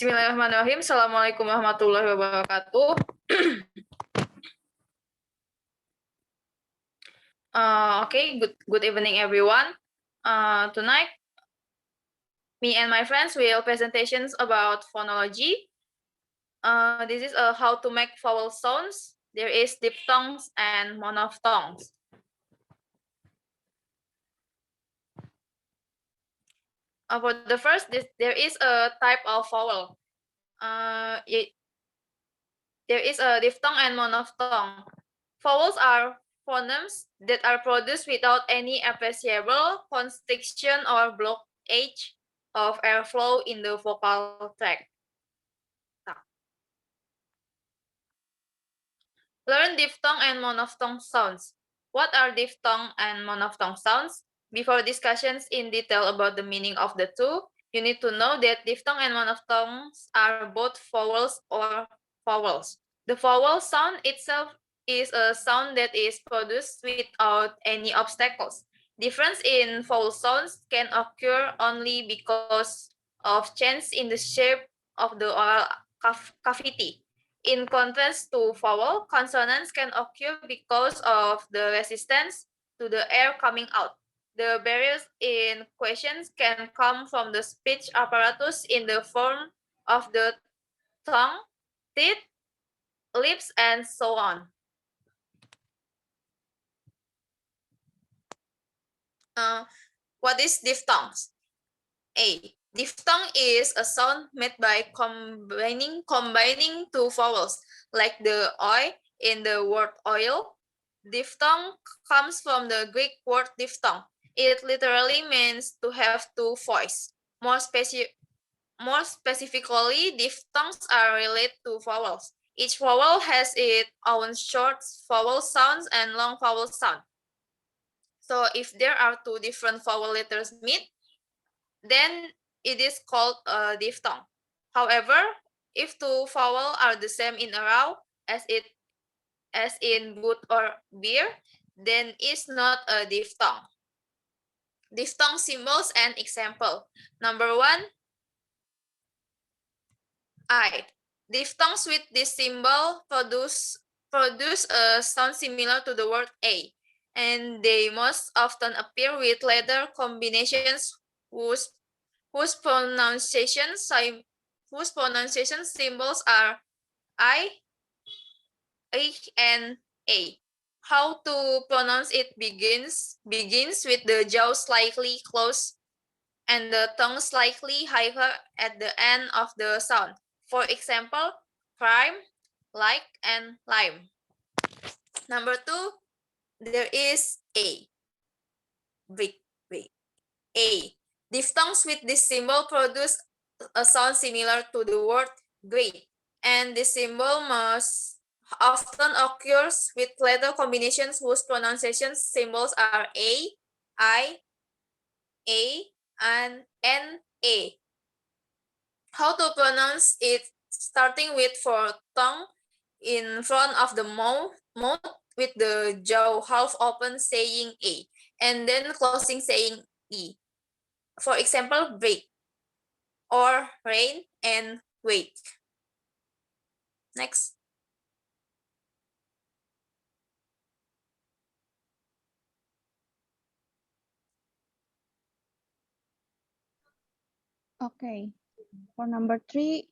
Bismillahirrahmanirrahim. Assalamualaikum warahmatullahi wabarakatuh. Okay, good evening, everyone. Tonight, me and my friends will presentations about phonology. This is how to make vowel sounds. There is diphthongs and monophthongs. For the first, there is a type of vowel. There is a diphthong and monophthong. Vowels are phonemes that are produced without any appreciable constriction or blockage of airflow in the vocal tract. Learn diphthong and monophthong sounds. What are diphthong and monophthong sounds? Before discussions in detail about the meaning of the two, you need to know that diphthong and monophthongs are both vowels or vowels. The vowel sound itself is a sound that is produced without any obstacles. Difference in vowel sounds can occur only because of change in the shape of the oral cavity. In contrast to vowel, consonants can occur because of the resistance to the air coming out. The barriers in questions can come from the speech apparatus in the form of the tongue, teeth, lips, and so on. What is diphthongs? A. Diphthong is a sound made by combining two vowels, like the oi in the word oil. Diphthong comes from the Greek word diphthong. It literally means to have two voices. More specifically, diphthongs are related to vowels. Each vowel has its own short vowel sounds and long vowel sound. So if there are two different vowel letters meet, then it is called a diphthong. However, if two vowels are the same in a row, as in boot or beer, then it's not a diphthong. Diphthong symbols and example. Number 1, I. Diphthongs with this symbol produce a sound similar to the word a, and they most often appear with letter combinations whose pronunciation symbols are I, and A. How to pronounce it begins with the jaw slightly closed and the tongue slightly higher at the end of the sound. For example, crime, like, and lime. Number 2, there is A. Brick. A. Diphthongs with this symbol produce a sound similar to the word great, and this symbol most often occurs with letter combinations whose pronunciation symbols are A, I, A, and A. How to pronounce it? Starting with for tongue in front of the mouth with the jaw half open saying A, and then closing saying E. For example, break, or rain, and wait. Next. Okay, for number 3,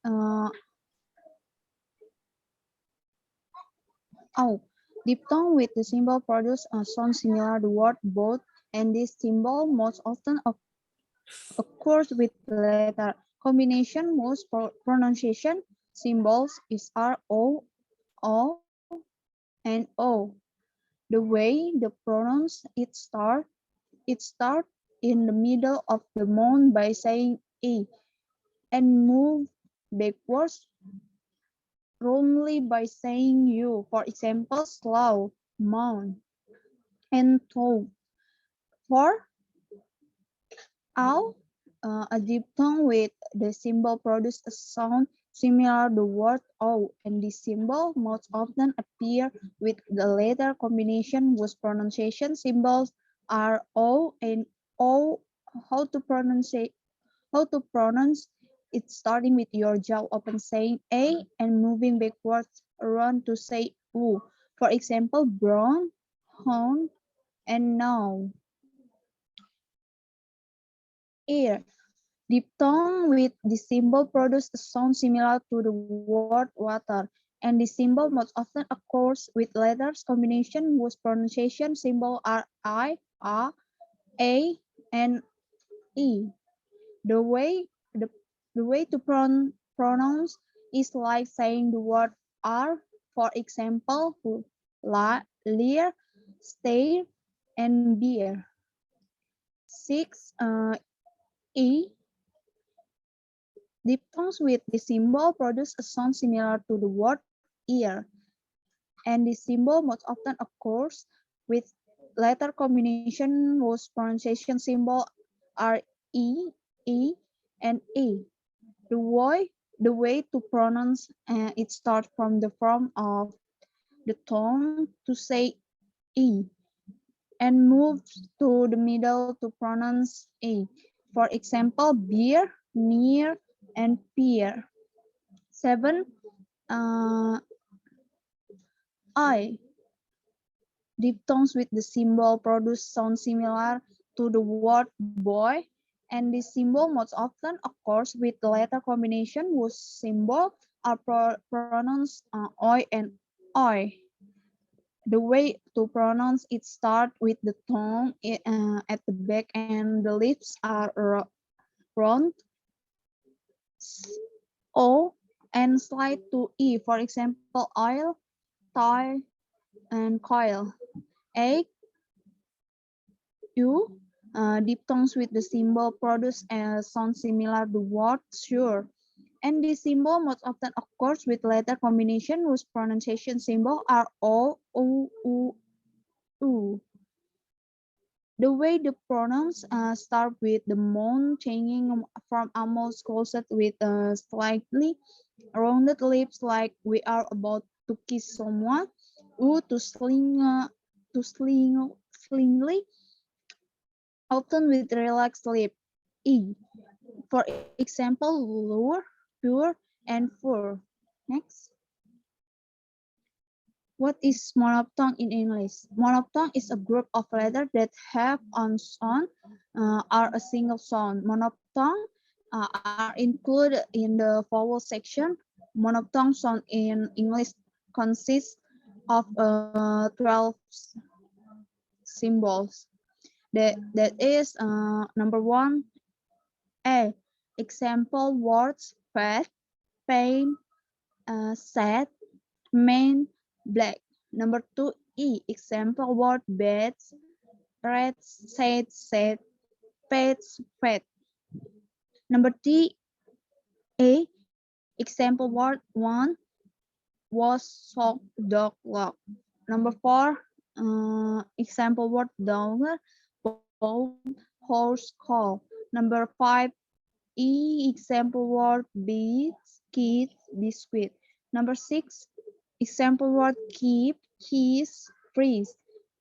diphthong with the symbol produce a sound similar to the word boat, and this symbol most often occurs with letter combination. Most pronunciation symbols is R, O, and O. The way the pronounce it start in the middle of the mouth by saying E, and move backwards wrongly by saying U. For example, slow, mount, and toe. For ow, a diphthong with the symbol produce a sound similar to the word O, and this symbol most often appear with the letter combination whose pronunciation symbols are O and O. How to pronounce It's starting with your jaw open saying A and moving backwards around to say U. For example, brown, horn, and now. Ear. Diphthong with the symbol produce a sound similar to the word water, and the symbol most often occurs with letters combination whose pronunciation symbol are I, A, and E. The way the, the way to pronounce is like saying the word R, for example, lear, stare, and beer. 6. E. Diphthongs with the symbol produce a sound similar to the word ear, and the symbol most often occurs with letter combination whose pronunciation symbol are E, E, and E. The way to pronounce it starts from the form of the tongue to say E and moves to the middle to pronounce E. For example, beer, near, and peer. 7. Uh, I. Diphthongs with the symbol produce sound similar to the word boy, and the symbol most often occurs with the letter combination whose symbol are pronounced oi and oi. The way to pronounce it start with the tongue at the back and the lips are round, o, and slide to e. For example, oil, tie, and coil. Egg, u. Diphthongs with the symbol produce a sound similar to the word sure, and the symbol most often occurs with letter combination whose pronunciation symbol are o, u, u. The way the pronouns start with the mouth changing from almost closed with slightly rounded lips like we are about to kiss someone, to slingly, often with relaxed lip, e. For example, lure, pure, and fur. Next. What is monophthong in English? Monophthong is a group of letters that have on sound are a single sound. Monophthong are included in the vowel section. Monophthong sound in English consists of 12 symbols. That is number 1, A. Example words: fat, pain, sad, man, black. Number 2, E. Example word: beds, rats, said, pets, pet. Number 3, A. Example word: one, was, sock, dog, lock. Number 4, example word: dog, ball, horse, call. Number 5, E. Example word: bees, kids, biscuit. Number 6, example word: keep, keys, freeze.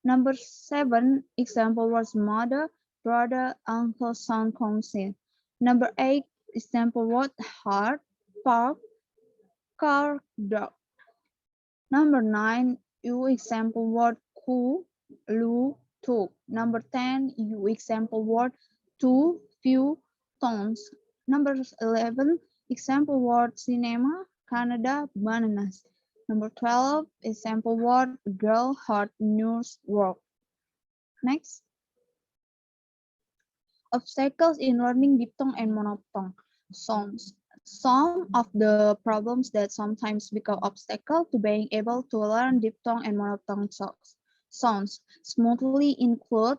Number 7, example words: mother, brother, uncle, son, cousin. Number 8, example word: heart, park, car, dog. Number 9, U example word: cool, blue, took. Number 10, U example word: two, few, tons. Number 11, example word: cinema, Canada, bananas. Number 12, example word: girl, heart, news, work. Next. Obstacles in learning diphthong and monophthong sounds. Some of the problems that sometimes become obstacle to being able to learn diphthong and monophthong sounds smoothly include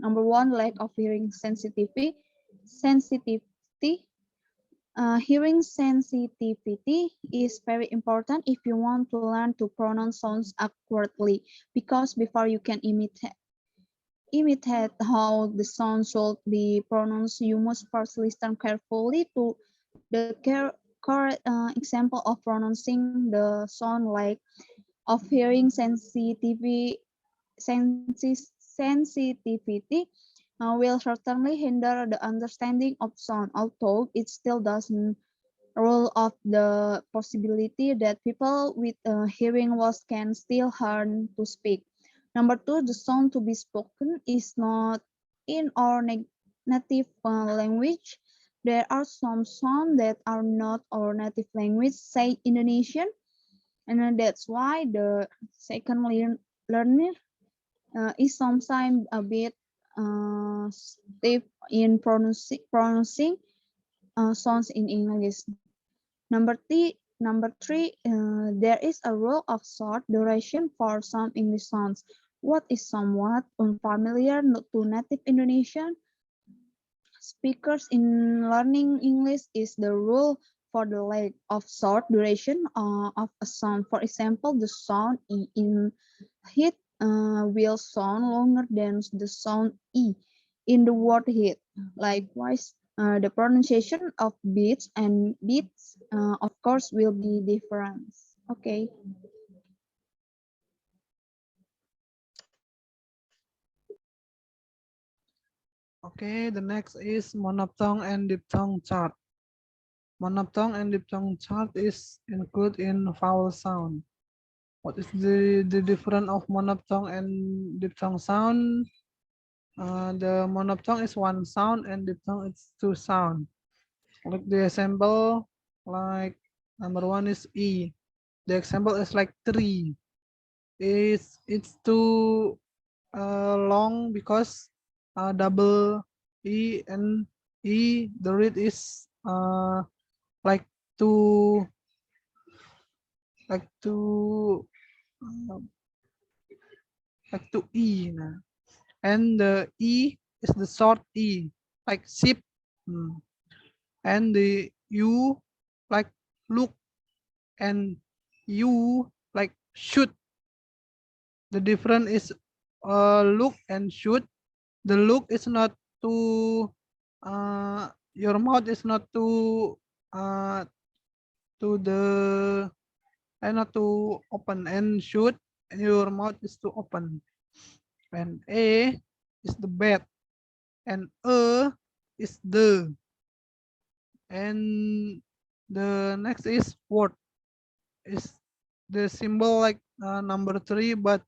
number 1, lack of hearing sensitivity. Hearing sensitivity is very important if you want to learn to pronounce sounds accurately, because before you can imitate how the sound should be pronounced, you must first listen carefully to the correct example of pronouncing the sound, like of hearing sensitivity. will certainly hinder the understanding of sound, although it still doesn't rule out the possibility that people with hearing loss can still learn to speak. Number two, the sound to be spoken is not in our native language. There are some sounds that are not our native language, say Indonesian, and that's why the second learner is sometimes a bit stiff in pronouncing sounds in English. Number three, there is a rule of short duration for some English sounds. What is somewhat unfamiliar to native Indonesian speakers in learning English is the rule for the length of short duration of a sound. For example, the sound E in hit will sound longer than the sound E in the word hit. Likewise, the pronunciation of beats, of course, will be different. Okay. Okay, the next is monophthong and diphthong chart. Monophthong and diphthong chart is included in vowel sound. What is the difference of monophthong and diphthong sound? The monophthong is one sound and diphthong is two sound. Like the example, like number one is E. The example is like tree. It's too long because double E and E. The read is like to like to uh, like to E. Nah. And the E is the short E, like ship. And the U like look, and U like shoot. The difference is look and shoot. The look is not to your mouth is not to the and not to open, and shoot and your mouth is to open. And A is the bed, and is the, and the next is word, is the symbol like number three, but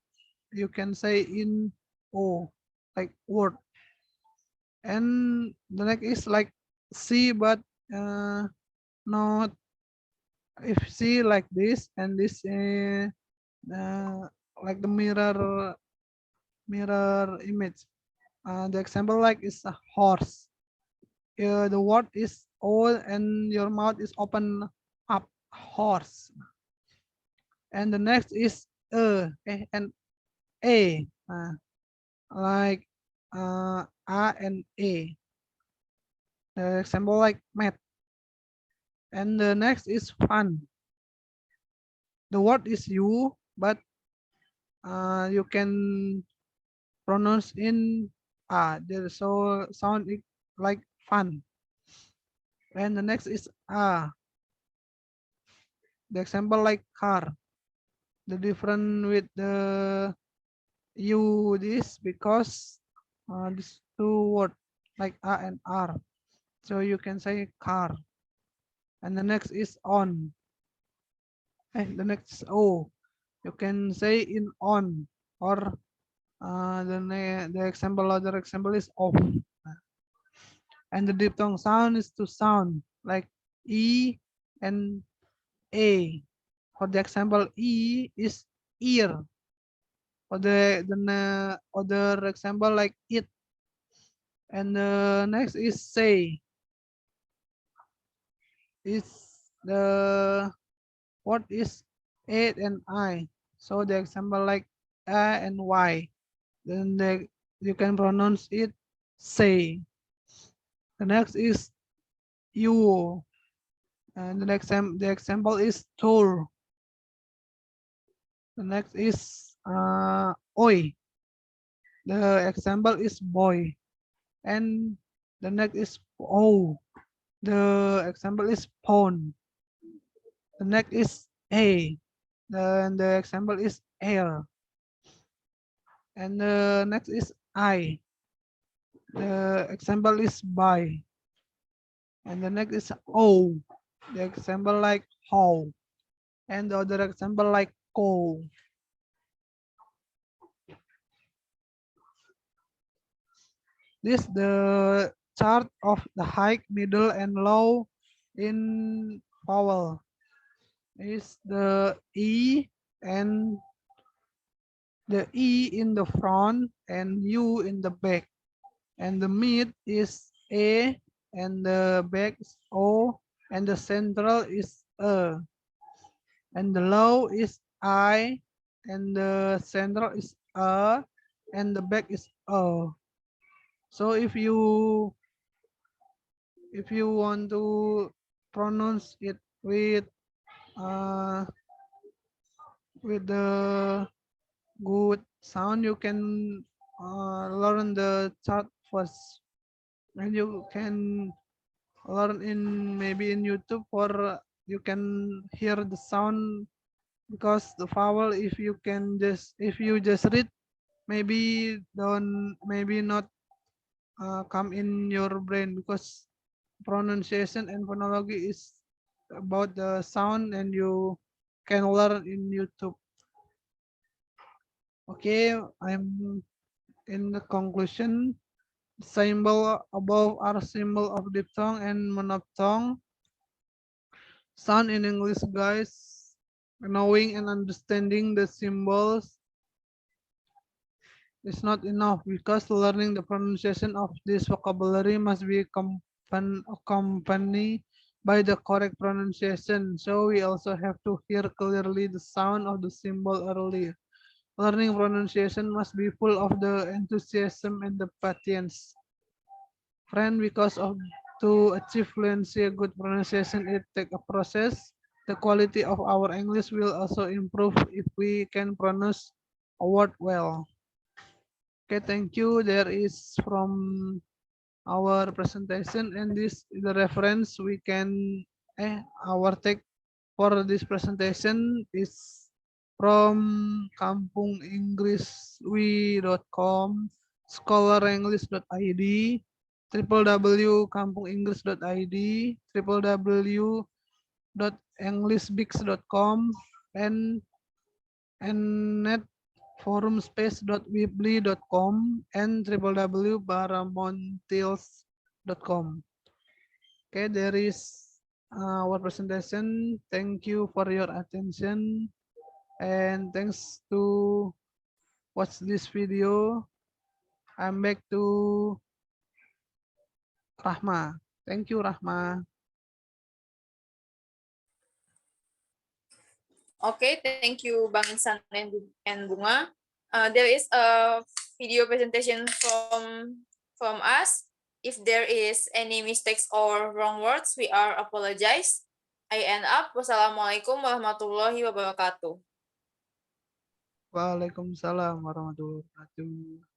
you can say in O, like word. And the next is like C, but not, if C like this, and this like the mirror image. The example like is a horse. The word is old and your mouth is open up, horse. And the next is and A, like A and A. The example like mat. And the next is fun. The word is you, but you can pronounce in there, so sound it like fun. And the next is the example like car. The different with the you this because these two word like a and r, so you can say car. And the next is on, the next is o, you can say in on, or the example, other example is off. And the diphthong sound is to sound like e and a. For the example, e is ear. For the other example like it. And the next is say. Is the what is it and I. So the example like a and y. Then you can pronounce it say. The next is you. And the example is tour. The next is oi. The example is boy. And the next is oh. The example is phone. The next is a. Then the example is air. And the next is I. The example is by. And the next is O. The example like how. And the other example like co. This the chart of the high, middle, and low in vowel. Is the E and the E in the front and U in the back. And the mid is A and the back is O and the central is A. And the low is I and the central is A and the back is O. So if you want to pronounce it uh, with the good sound, you can learn the chart first, and you can learn in maybe in YouTube, or you can hear the sound, because the vowel, if you just read, maybe maybe not come in your brain, because pronunciation and phonology is about the sound, and you can learn in YouTube. Okay, I'm in the conclusion. Symbol above are symbol of diphthong and monophthong. Sound in English, guys. Knowing and understanding the symbols is not enough, because learning the pronunciation of this vocabulary must be accompanied by the correct pronunciation. So we also have to hear clearly the sound of the symbol early. Learning pronunciation must be full of the enthusiasm and the patience. Friend, because of to achieve fluency, a good pronunciation, it takes a process. The quality of our English will also improve if we can pronounce a word well. Okay, thank you. There is from our presentation, and this is the reference we can our take for this presentation is from kampunginggriswi.com, scholarenglish.id, www.kampunginggris.id, www.englishbix.com, and netforumspace.weebly.com, and www.baramontils.com. Okay, there is our presentation. Thank you for your attention, and thanks to watch this video. I'm back to Rahma. Thank you, Rahma. Okay, thank you, Bang Insan and Bunga. There is a video presentation from us. If there is any mistakes or wrong words, we are apologize. I end up. Wassalamualaikum warahmatullahi wabarakatuh. Waalaikumsalam warahmatullahi wabarakatuh.